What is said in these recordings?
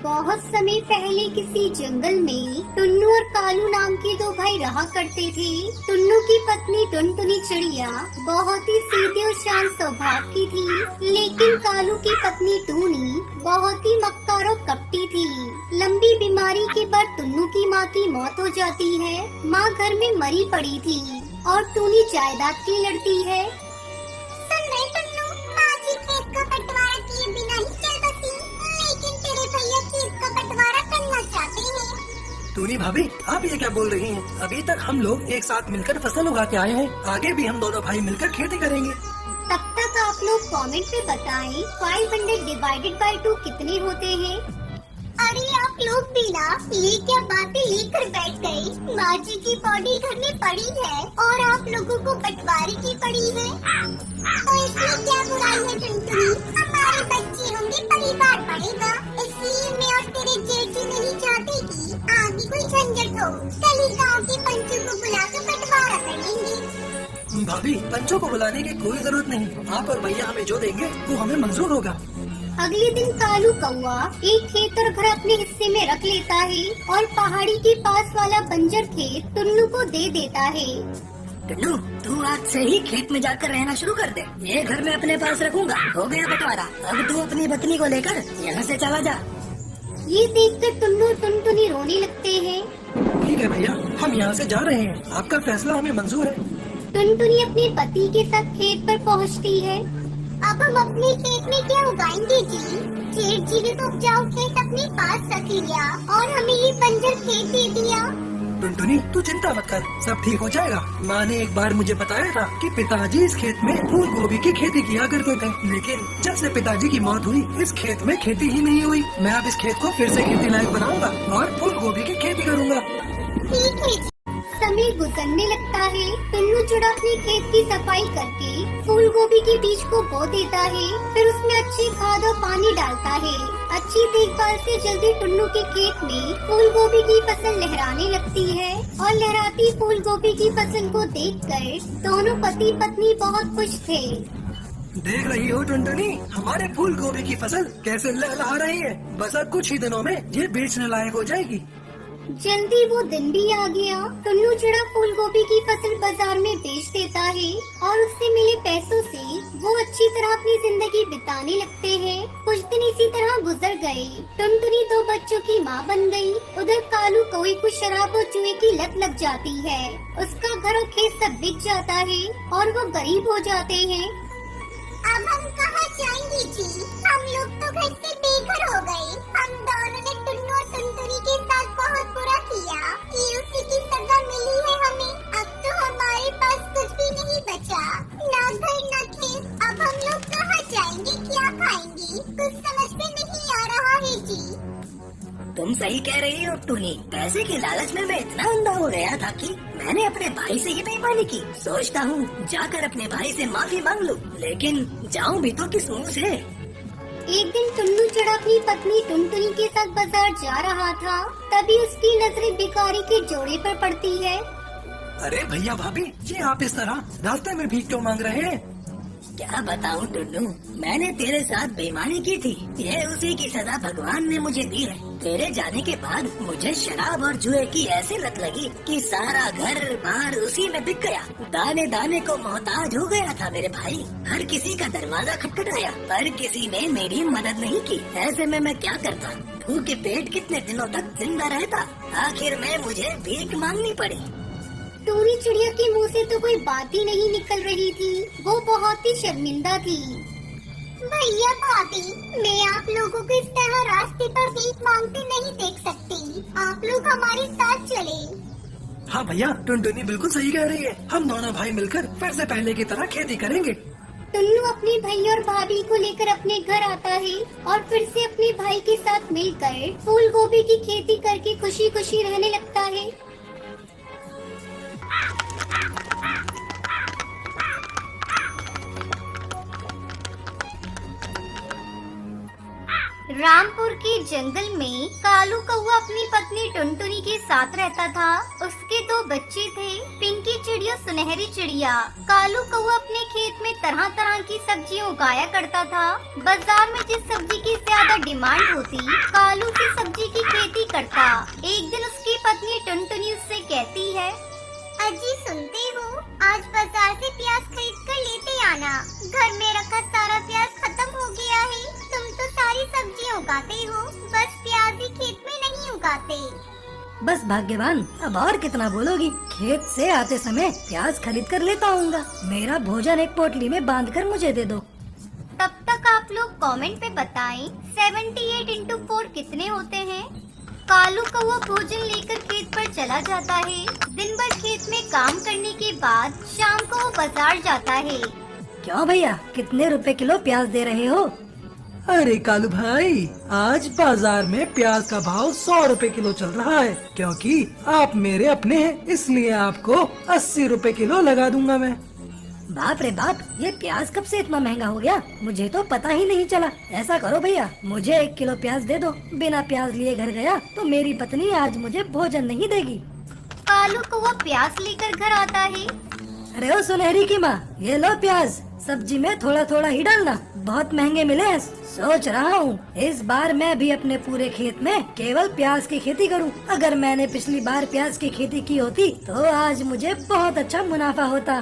बहुत समय पहले किसी जंगल में टुन्नू और कालू नाम के दो भाई रहा करते थे। टुन्नू की पत्नी टुनटुनी चिड़िया बहुत ही सीधी और शांत स्वभाव की थी, लेकिन कालू की पत्नी टूनी बहुत ही मक्कार और कपटी थी। लंबी बीमारी के बाद टुन्नू की माँ की मौत हो जाती है। माँ घर में मरी पड़ी थी और टूनी जायदाद की लड़ती है। सुन रहे टुन्नू, माँ जी खेत का बंटवारा किए बिना ही चल बसी, लेकिन तेरे भैया खेत का बंटवारा करना चाहते हैं। टूनी भाभी, आप ये क्या बोल रही हैं? अभी तक हम लोग एक साथ मिलकर फसल उगा के आए हैं। आगे भी हम दोनों भाई मिलकर खेती करेंगे। तब तक आप लोग कमेंट में बताएं 500 डिवाइडेड बाय 2 कितने होते हैं। अरे आप लोग भी ना ये क्या बातें लेकर बैठ गए। माँ जी की बॉडी घर में पड़ी है और आप लोगों को बंटवारे की पड़ी है, तो इसमें क्या बुराई है टुनटुनी? हमारे बच्चे होंगे, परिवार बढ़ेगा, इसलिए मैं और तेरे जेठ जी नहीं चाहते कि आगे कोई झंझट हो। कल ही गाँव के पंचों को बुलाकर बंटवारा कर लेंगे। भाभी, पंचों को बुलाने की कोई जरूरत नहीं। आप और भैया हमें जो देंगे वो हमें मंजूर होगा। अगले दिन कालू कौआ एक खेत और घर अपने हिस्से में रख लेता है और पहाड़ी के पास वाला बंजर खेत टुन्नू को दे देता है। टुन्नू, तू आज से ही खेत में जाकर रहना शुरू कर दे। ये घर मैं अपने पास रखूंगा। हो गया बंटवारा। अब तू अपनी पत्नी को लेकर यहाँ से चला जा। ये देखकर टुन्नू और टुनटुनी रोने लगते हैं। ठीक है भैया, हम यहाँ से जा रहे हैं। आपका फैसला हमें मंजूर है। टुनटुनी अपने पति के साथ खेत पर पहुँचती है। अब हम अपने खेत में क्या उगाएंगे जी? जेठ जी ने तो उपजाऊ खेत अपने पास रख लिया और हमें ये बंजर खेत दे दिया। टुनटुनी, तू चिंता मत कर, सब ठीक हो जाएगा। माँ ने एक बार मुझे बताया था कि पिताजी इस खेत में फूल गोभी की खेती किया करते थे, लेकिन जब से पिताजी की मौत हुई इस खेत में खेती ही नहीं हुई। मैं अब इस खेत को फिर से खेती लायक बनाऊंगा और फूल गोभी की खेती करूँगा। ठीक है जी। समय गुजरने लगता है। टुन्नू चूड़ा अपने खेत की सफाई करके फूल गोभी के बीज को बो देता है, फिर उसमें अच्छी खाद और पानी डालता है। अच्छी देखभाल से जल्दी टुन्नू के खेत में फूल गोभी की फसल लहराने लगती है और लहराती फूल गोभी की फसल को देखकर दोनों पति पत्नी बहुत खुश थे। देख रही हो टुनटुनी, हमारे फूल गोभी की फसल कैसे लहलहा रही है। बस अब कुछ ही दिनों में ये बेचने लायक हो जाएगी। जल्दी वो दिन भी आ गया। टुन्नू चिड़ा फूल गोभी की फसल बाजार में बेच देता है और उससे मिले पैसों से वो अच्छी तरह अपनी जिंदगी बिताने लगते हैं। कुछ दिन इसी तरह गुजर गए। टुनटुनी 2 बच्चों की माँ बन गई। उधर कालू कौवे को शराब और जुए की लत लग जाती है। उसका घर और खेत सब बिक जाता है और वो गरीब हो जाते हैं। अब हम कहाँ जाएंगे जी? हम लोग तो घर से बेघर हो गए। हम दोनों ने टुन्नू और टुनटुनी के साथ बहुत बुरा किया। ये उसी की सजा मिली है हमें। अब तो हमारे पास कुछ भी नहीं बचा, ना घर ना खेत। अब हम लोग कहाँ जाएंगे, क्या खाएंगे? कुछ समझ में नहीं आ रहा है जी। तुम सही कह रही हो टूनी। पैसे के लालच में मैं इतना अंधा हो गया था कि मैंने अपने भाई से ही बेईमानी की। सोचता हूँ जाकर अपने भाई से माफी मांग लूं, लेकिन जाऊँ भी तो किस मुंह से? एक दिन टुन्नू चिड़ा अपनी पत्नी टुनटुनी के साथ बाजार जा रहा था। तभी उसकी नजरें भिखारी के जोड़े पर पड़ती है। अरे भैया भाभी, ये आप इस तरह रास्ते में भीख क्यों मांग रहे हैं? क्या बताऊं टुन्नू, मैंने तेरे साथ बेईमानी की थी। ये उसी की सजा भगवान ने मुझे दी है। तेरे जाने के बाद मुझे शराब और जुए की ऐसी लत लगी कि सारा घर बार उसी में बिक गया। दाने दाने को मोहताज हो गया था मेरे भाई। हर किसी का दरवाजा खटखटाया पर किसी ने मेरी मदद नहीं की। ऐसे में मैं क्या करता? भूखे पेट कितने दिनों तक जिंदा रहता? आखिर में मुझे भीख मांगनी पड़ी। टूनी चिड़िया के मुंह से तो कोई बात ही नहीं निकल रही थी। वो बहुत ही शर्मिंदा थी। भैया भाभी, मैं आप लोगों को इस तरह रास्ते पर भीख मांगते नहीं देख सकती। आप लोग हमारे साथ चले। हाँ भैया, टुनटुनी बिल्कुल सही कह रही है। हम दोनों भाई मिलकर फिर से पहले की तरह खेती करेंगे। टुन्नू अपने भैया और भाभी को लेकर अपने घर आता है और फिर से अपने भाई के साथ मिलकर फूल गोभी की खेती करके खुशी खुशी रहने लगता है। रामपुर के जंगल में कालू कौवा अपनी पत्नी टुनटुनी के साथ रहता था। उसके 2 बच्चे थे, पिंकी चिड़िया, सुनहरी चिड़िया। कालू कौवा अपने खेत में तरह तरह की सब्जियां उगाया करता था। बाजार में जिस सब्जी की ज्यादा डिमांड होती, कालू उसी सब्जी की खेती करता। एक दिन उसकी पत्नी टुनटुनी उससे कहती है, अजी सुनते हो, आज बाजार से प्याज खरीद कर लेते आना। घर में रखा सारा प्याज खत्म हो गया है। तुम तो सारी सब्जियां उगाते हो, बस प्याज ही खेत में नहीं उगाते। बस भाग्यवान, अब और कितना बोलोगी। खेत से आते समय प्याज खरीद कर लेता आऊंगा। मेरा भोजन एक पोटली में बांध कर मुझे दे दो। तब तक आप लोग कमेंट पे बताएं 78 इंटू 4 कितने होते हैं। कालू कौवा भोजन लेकर खेत पर चला जाता है। दिन भर खेत में काम करने के बाद शाम को वो बाजार जाता है। क्यों भैया, कितने रुपए किलो प्याज दे रहे हो? अरे कालू भाई, आज बाजार में प्याज का भाव 100 रुपए किलो चल रहा है। क्योंकि आप मेरे अपने हैं, इसलिए आपको 80 रुपए किलो लगा दूंगा मैं। बाप रे बाप, ये प्याज कब से इतना महंगा हो गया, मुझे तो पता ही नहीं चला। ऐसा करो भैया, मुझे 1 किलो प्याज दे दो। बिना प्याज लिए घर गया तो मेरी पत्नी आज मुझे भोजन नहीं देगी। कालू कौवा प्याज लेकर घर आता है। अरे ओ सुनहरी की माँ, ये लो प्याज, सब्जी में थोड़ा थोड़ा ही डालना, बहुत महंगे मिले हैं। सोच रहा हूँ इस बार मैं भी अपने पूरे खेत में केवल प्याज की खेती करूँ। अगर मैंने पिछली बार प्याज की खेती की होती तो आज मुझे बहुत अच्छा मुनाफा होता।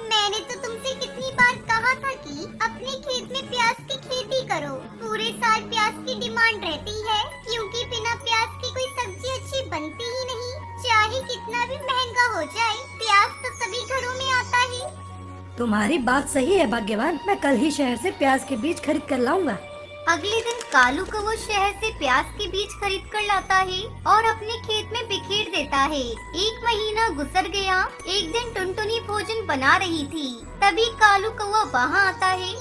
मैंने तो तुमसे कितनी बार कहा था कि अपने खेत में प्याज की खेती करो। पूरे साल प्याज की डिमांड रहती है, क्योंकि बिना प्याज की कोई सब्जी अच्छी बनती ही नहीं। चाहे कितना भी महंगा हो जाए, प्याज तो सभी घरों में आता ही। तुम्हारी बात सही है भाग्यवान, मैं कल ही शहर से प्याज के बीज खरीद कर लाऊंगा। अगले दिन कालू कौवा शहर से प्याज के बीज खरीद कर लाता है और अपने खेत में बिखेर देता है। 1 महीना गुजर गया। एक दिन टुनटुनी भोजन बना रही थी, तभी कालू कौवा वहाँ आता है।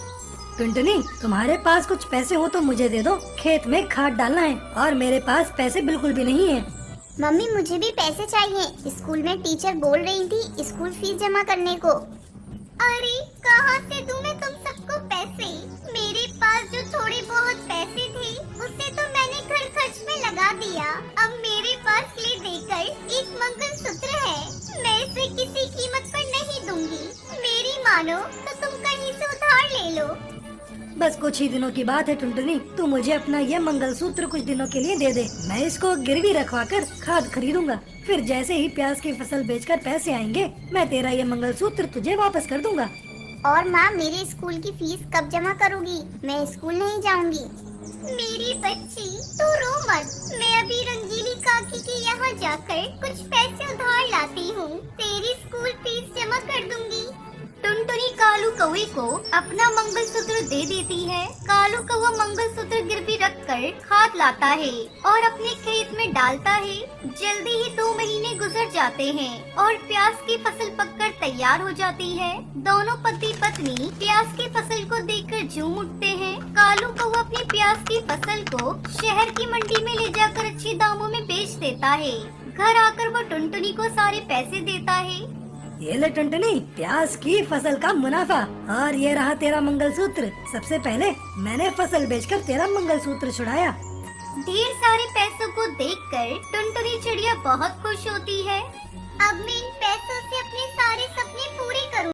टुनटुनी, तुम्हारे पास कुछ पैसे हो तो मुझे दे दो, खेत में खाद डालना है और मेरे पास पैसे बिल्कुल भी नहीं है। मम्मी, मुझे भी पैसे चाहिए। स्कूल में टीचर बोल रही थी स्कूल फीस जमा करने को। अरे कहाँ से दूं मैं तुम सबको पैसे? मेरे पास जो थोड़े बहुत पैसे थे उसे तो मैंने घर खर्च में लगा दिया। अब मेरे पास ये देकर एक मंगलसूत्र है, मैं इसे किसी कीमत पर नहीं दूंगी। मेरी मानो तो तुम कहीं से उधार ले लो। बस कुछ ही दिनों की बात है टुनटुनी, तू मुझे अपना ये मंगलसूत्र कुछ दिनों के लिए दे दे। मैं इसको गिरवी रखवा कर खाद खरीदूंगा। फिर जैसे ही प्याज की फसल बेचकर पैसे आएंगे, मैं तेरा ये मंगलसूत्र तुझे वापस कर दूंगा। और माँ, मेरे स्कूल की फीस कब जमा करोगी? मैं स्कूल नहीं जाऊंगी। मेरी बच्ची, तू रो मत। मैं अभी रंगीली काकी के यहाँ जाकर कुछ पैसे उधार लाती हूँ, तेरी स्कूल फीस जमा कर दूंगी। टुनटुनी कालू कौवे को अपना मंगलसूत्र दे देती है। कालू कौवा मंगलसूत्र गिरवी रखकर खाद लाता है और अपने खेत में डालता है। जल्दी ही 2 महीने गुजर जाते हैं और प्याज की फसल पककर तैयार हो जाती है। दोनों पति पत्नी प्याज की फसल को देखकर झूम उठते हैं। कालू कौवा अपनी प्याज की फसल को शहर की मंडी में ले जाकर अच्छे दामों में बेच देता है। घर आकर वो टुनटुनी को सारे पैसे देता है। ये ले टुनटुनी, प्याज की फसल का मुनाफा, और ये रहा तेरा मंगलसूत्र। सबसे पहले मैंने फसल बेचकर तेरा मंगलसूत्र छुड़ाया। ढेर सारे पैसों को देखकर टुनटुनी चिड़िया बहुत खुश होती है। अब मैं इन पैसों से अपने सारे सपने पूरे करूँ।